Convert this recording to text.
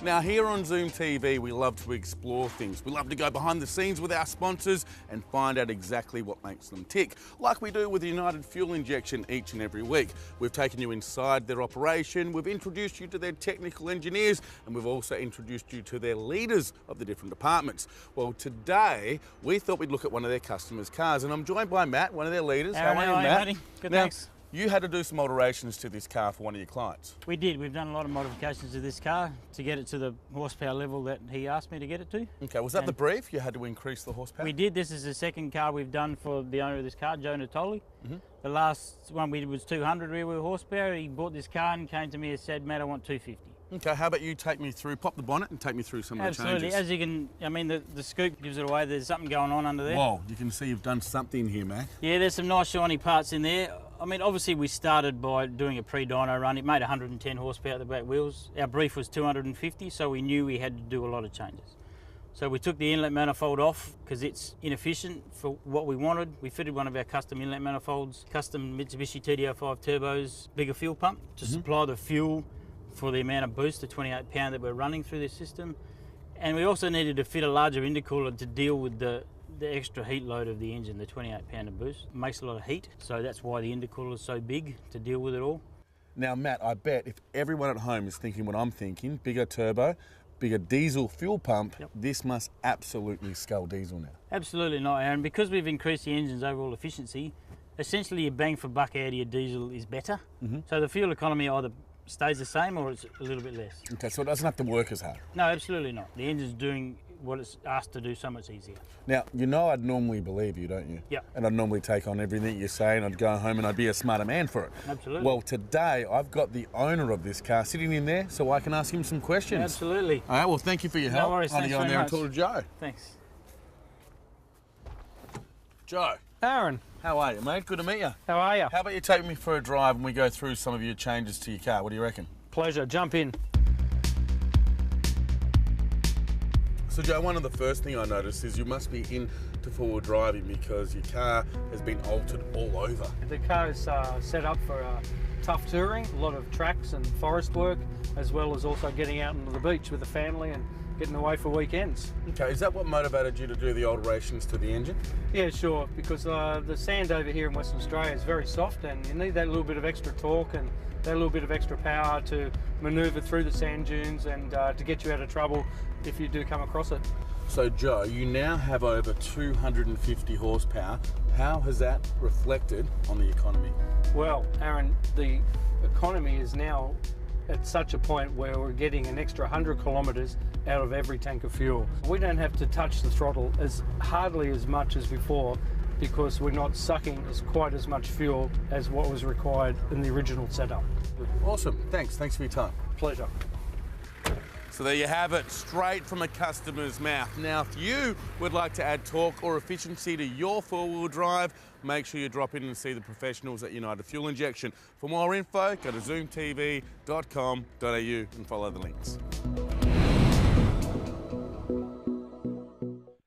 Now here on Zoom TV, we love to explore things. We love to go behind the scenes with our sponsors and find out exactly what makes them tick, like we do with United Fuel Injection each and every week. We've taken you inside their operation, we've introduced you to their technical engineers, and we've also introduced you to their leaders of the different departments. Well, today, we thought we'd look at one of their customers' cars, and I'm joined by Matt, one of their leaders. How are you, Matt? Good, now, thanks. You had to do some alterations to this car for one of your clients. We did. We've done a lot of modifications to this car to get it to the horsepower level that he asked me to get it to. Okay, was that the brief? You had to increase the horsepower? We did. This is the second car we've done for the owner of this car, Joe Natoli. The last one we did was 200 rear wheel horsepower. He bought this car and came to me and said, Matt, I want 250. Okay, how about you take me through, pop the bonnet and take me through some of the changes. Absolutely. As you can, I mean, the scoop gives it away. There's something going on under there. Whoa, you can see you've done something here, Mac. Yeah, there's some nice shiny parts in there. I mean, obviously we started by doing a pre-dyno run. It made 110 horsepower at the back wheels. Our brief was 250, so we knew we had to do a lot of changes. So we took the inlet manifold off because it's inefficient for what we wanted. We fitted one of our custom inlet manifolds, custom Mitsubishi TDO5 turbos, bigger fuel pump to supply the fuel for the amount of boost, the 28 pound that we're running through this system. And we also needed to fit a larger intercooler to deal with the extra heat load of the engine, the 28 pound of boost. It makes a lot of heat, so that's why the intercooler is so big to deal with it all. Now, Matt, I bet if everyone at home is thinking what I'm thinking, bigger turbo, bigger diesel fuel pump, this must absolutely scale diesel now. Absolutely not, Aaron. Because we've increased the engine's overall efficiency, essentially your bang for buck out of your diesel is better. So the fuel economy either stays the same or it's a little bit less. Okay, so it doesn't have to work as hard? No, absolutely not. The engine's doing what it's asked to do so much easier. Now, you know I'd normally believe you, don't you? Yeah. And I'd normally take on everything you say and I'd go home and I'd be a smarter man for it. Absolutely. Well, today I've got the owner of this car sitting in there so I can ask him some questions. Absolutely. All right, well, thank you for your help. No worries, I'm going to go in there and talk to Joe. Thanks. Joe. Aaron. How are you, mate? Good to meet you. How are you? How about you take me for a drive and we go through some of your changes to your car? What do you reckon? Pleasure. Jump in. So Joe, one of the first thing I noticed is you must be into four-wheel driving because your car has been altered all over. The car is set up for tough touring, a lot of tracks and forest work, as well as also getting out into the beach with the family and getting away for weekends. Okay, is that what motivated you to do the alterations to the engine? Yeah, sure, because the sand over here in Western Australia is very soft and you need that little bit of extra torque and that little bit of extra power to manoeuvre through the sand dunes and to get you out of trouble if you do come across it. So Joe, you now have over 250 horsepower. How has that reflected on the economy? Well, Aaron, the economy is now at such a point where we're getting an extra 100 kilometres out of every tank of fuel. We don't have to touch the throttle hardly as much as before because we're not sucking quite as much fuel as what was required in the original setup. Awesome, thanks for your time. Pleasure. So there you have it, straight from a customer's mouth. Now, if you would like to add torque or efficiency to your four-wheel drive, make sure you drop in and see the professionals at United Fuel Injection. For more info, go to zoomtv.com.au and follow the links.